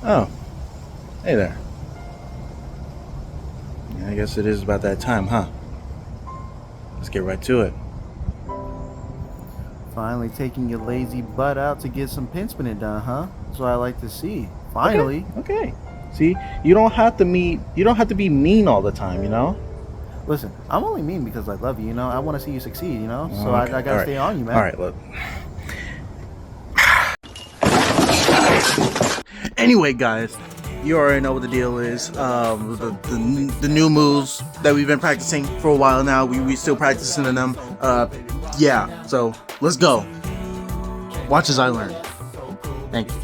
Oh, hey there. Yeah, I guess it is about that time, huh? Let's get right to it. Finally taking your lazy butt out to get some pin spinning done, huh? That's what I like to see. Okay, Finally. okay. See, you don't have to be mean all the time, you know? Listen, I'm only mean because I love you, I want to see you succeed, So I, Okay, I all gotta right. stay on you, All man. right, look. Anyway, guys, you already know what the deal is. The new moves that we've been practicing for a while now, we still practicing them. Yeah, so let's go. Watch as I learn. Thank you.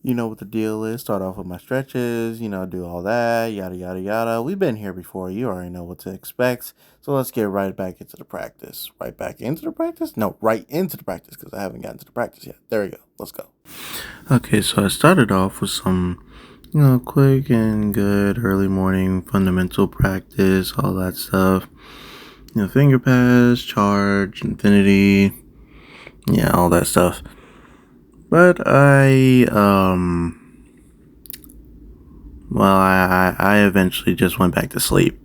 You know what the deal is. Start off with my stretches, do all that, yada, yada, yada. We've been here before. You already know what to expect. So let's get right back into the practice. Right back into the practice? No, right into the practice because I haven't gotten to the practice yet. There we go. Let's go. Okay, so I started off with some, quick and good early morning fundamental practice, all that stuff. Finger pass, charge, infinity, yeah, all that stuff. But I eventually just went back to sleep.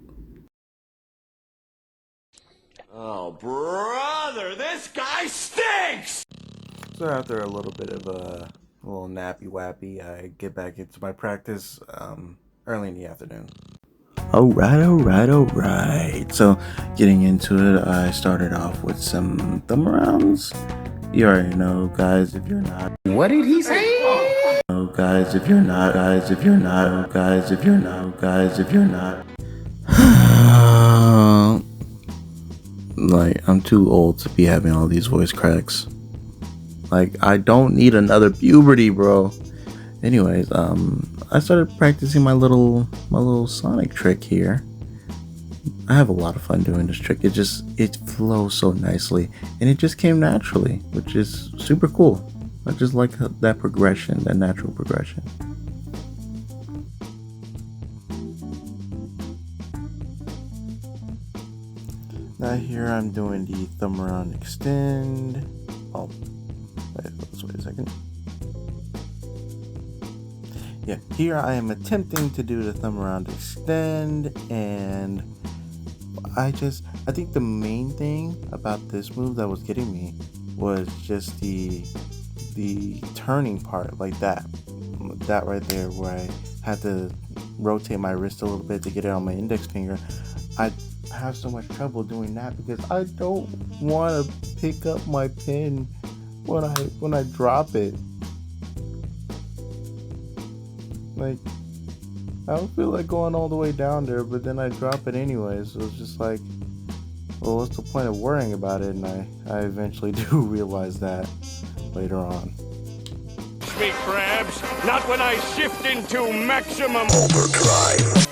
Oh, brother, this guy stinks! So after a little bit of a little nappy wappy, I get back into my practice early in the afternoon. Alright. So getting into it, I started off with some thumb arounds. You already know, guys, if you're not. What did he say? Guys, if you're not, guys, if you're not, guys, if you're not, guys, if you're not. Like, I'm too old to be having all these voice cracks. Like, I don't need another puberty, bro. Anyways, I started practicing my little sonic trick here. I have a lot of fun doing this trick. It flows so nicely, and it just came naturally, which is super cool. I just like that progression, that natural progression. Now here I'm doing the thumb around extend. Oh, let's wait a second. Yeah, here I am attempting to do the thumb around extend, and I think the main thing about this move that was getting me was just the turning part, like that right there, where I had to rotate my wrist a little bit to get it on my index finger. I have so much trouble doing that because I don't want to pick up my pin when I drop it. Like, I don't feel like going all the way down there, but then I drop it anyway. So it's just like, well, what's the point of worrying about it? And I eventually do realize that later on. Me crabs, not when I shift into maximum overdrive.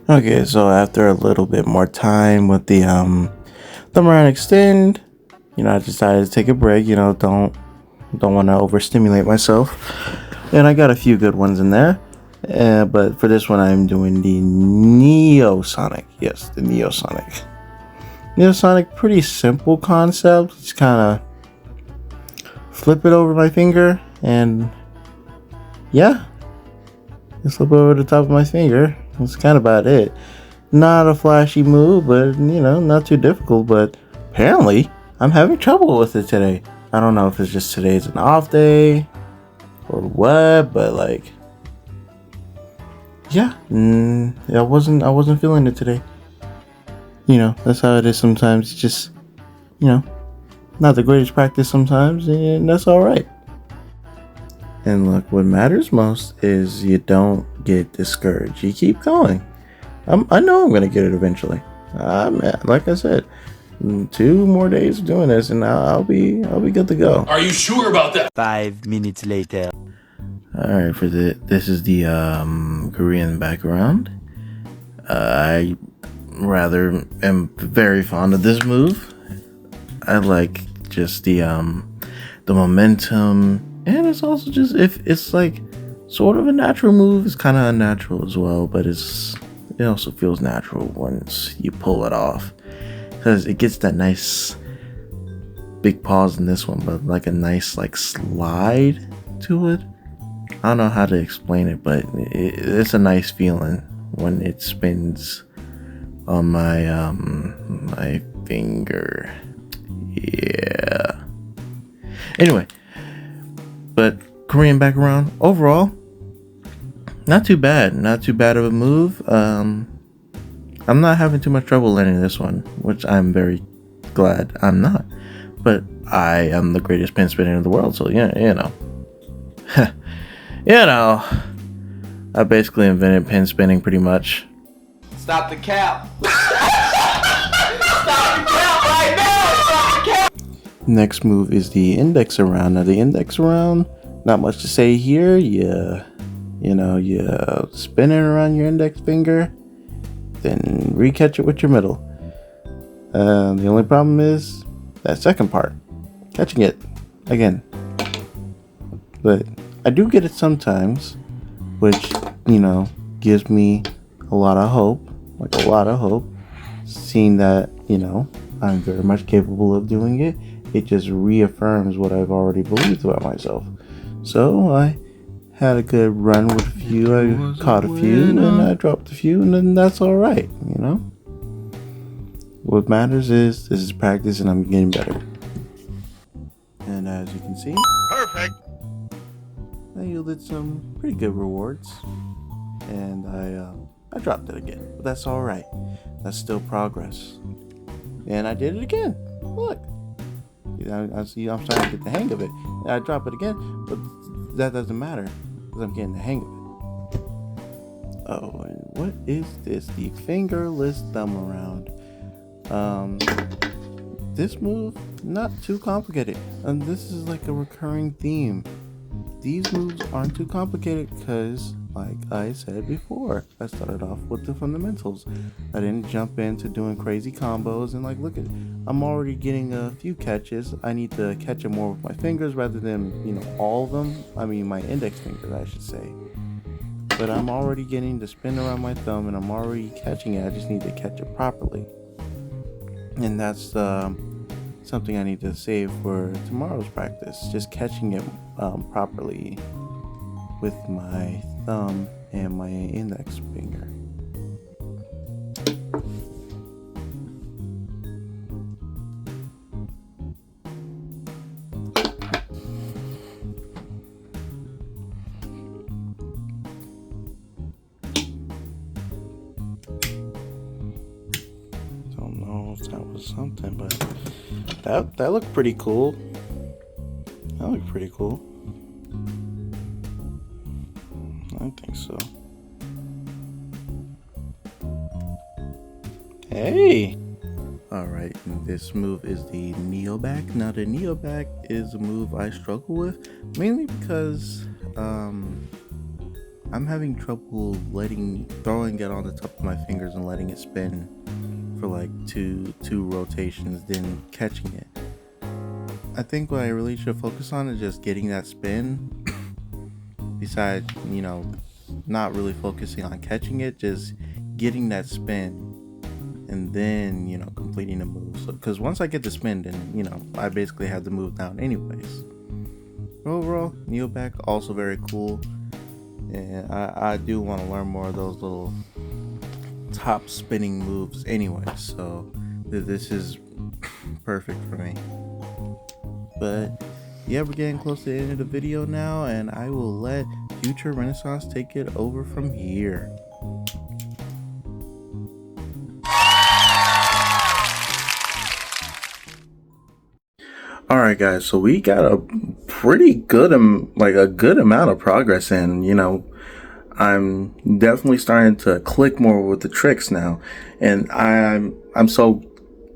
Okay, so after a little bit more time with the thumb around extend, I decided to take a break. Don't want to overstimulate myself, and I got a few good ones in there. But for this one, I'm doing the Neosonic. Yes, the Neosonic. Neosonic, pretty simple concept. Just kind of flip it over my finger and yeah, just flip it over the top of my finger. That's kind of about it. Not a flashy move, but not too difficult. But apparently, I'm having trouble with it today. I don't know if it's just today's an off day or what, but like, yeah, I wasn't feeling it today. That's how it is sometimes. It's just, not the greatest practice sometimes, and that's all right. And look, what matters most is you don't get discouraged. You keep going. I know I'm gonna get it eventually. Like I said, 2 more days of doing this, and I'll be good to go. Are you sure about that? 5 minutes later. All right, this is the Korean background. I rather am very fond of this move. I like just the momentum, and it's also just if it's like sort of a natural move. It's kind of unnatural as well, but it also feels natural once you pull it off, because it gets that nice big pause in this one, but like a nice like slide to it. I don't know how to explain it, but it's a nice feeling when it spins on my finger. Yeah. Anyway, but Korean background overall, not too bad of a move. I'm not having too much trouble learning this one, which I'm very glad I'm not. But I am the greatest pin spinner in the world, so I basically invented pin spinning pretty much. Stop the cap. Stop the cap right now. Stop the cap. Next move is the index around. Now the index around, not much to say here. You spin it around your index finger, then re-catch it with your middle. The only problem is that second part, catching it again. But I do get it sometimes, which gives me a lot of hope, seeing that I'm very much capable of doing it. It just reaffirms what I've already believed about myself. So I had a good run with a few. I caught a few, and I dropped a few, and then that's all right. What matters is this is practice, and I'm getting better. And as you can see, Perfect. I yielded some pretty good rewards, and I dropped it again, but that's all right. That's still progress. And I did it again. Look, I see. I'm starting to get the hang of it. And I drop it again, but that doesn't matter because I'm getting the hang of it. Oh, and what is this? The fingerless thumb around. This move, not too complicated, and this is like a recurring theme. These moves aren't too complicated because, like I said before, I started off with the fundamentals. I didn't jump into doing crazy combos, and look at, I'm already getting a few catches. I need to catch it more with my fingers rather than all of them. I mean my index fingers, I should say. But I'm already getting the spin around my thumb, and I'm already catching it. I just need to catch it properly, and that's something I need to save for tomorrow's practice. Just catching it properly with my thumb and my index finger. Don't know if that was something, but that looked pretty cool. That looked pretty cool. I think so. Hey! Alright, this move is the Neo back. Now the Neo back is a move I struggle with, mainly because I'm having trouble throwing it on the top of my fingers and letting it spin for like two rotations, then catching it. I think what I really should focus on is just getting that spin. Besides, not really focusing on catching it, just getting that spin and then, you know, completing the move. So, because once I get the spin, then, you know, I basically have to move down anyways. But overall, kneel back also very cool, and I do want to learn more of those little top spinning moves anyway, so this is perfect for me. But yeah, we're getting close to the end of the video now, and I will let Future Renaissance take it over from here. Alright guys, so we got a pretty good a good amount of progress in. You know, I'm definitely starting to click more with the tricks now, and I'm so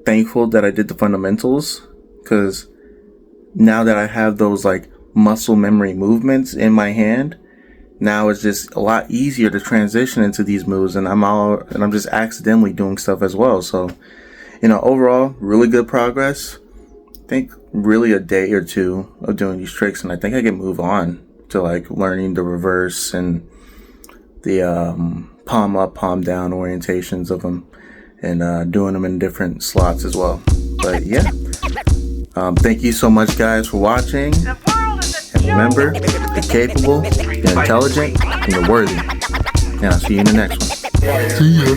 thankful that I did the fundamentals, because now that I have those like muscle memory movements in my hand, now it's just a lot easier to transition into these moves, and I'm just accidentally doing stuff as well. So, you know, overall, really good progress. I think really a day or two of doing these tricks, and I think I can move on to like learning the reverse and the palm up, palm down orientations of them, and doing them in different slots as well. But yeah, thank you so much guys for watching, and remember, you're capable, you're intelligent, and you're worthy. And I'll see you in the next one. See ya.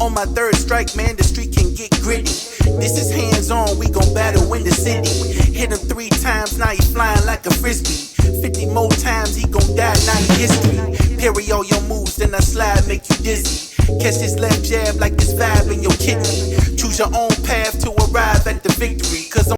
On my third strike, man, the street can get gritty. This is hands on, we gon' battle in the city. Hit him 3 times, now he flying like a frisbee. 50 more times, he gon' die, now he history. Parry all your moves, then I slide, make you dizzy. Catch this left jab like this vibe in your kidney. Choose your own path to arrive at the victory.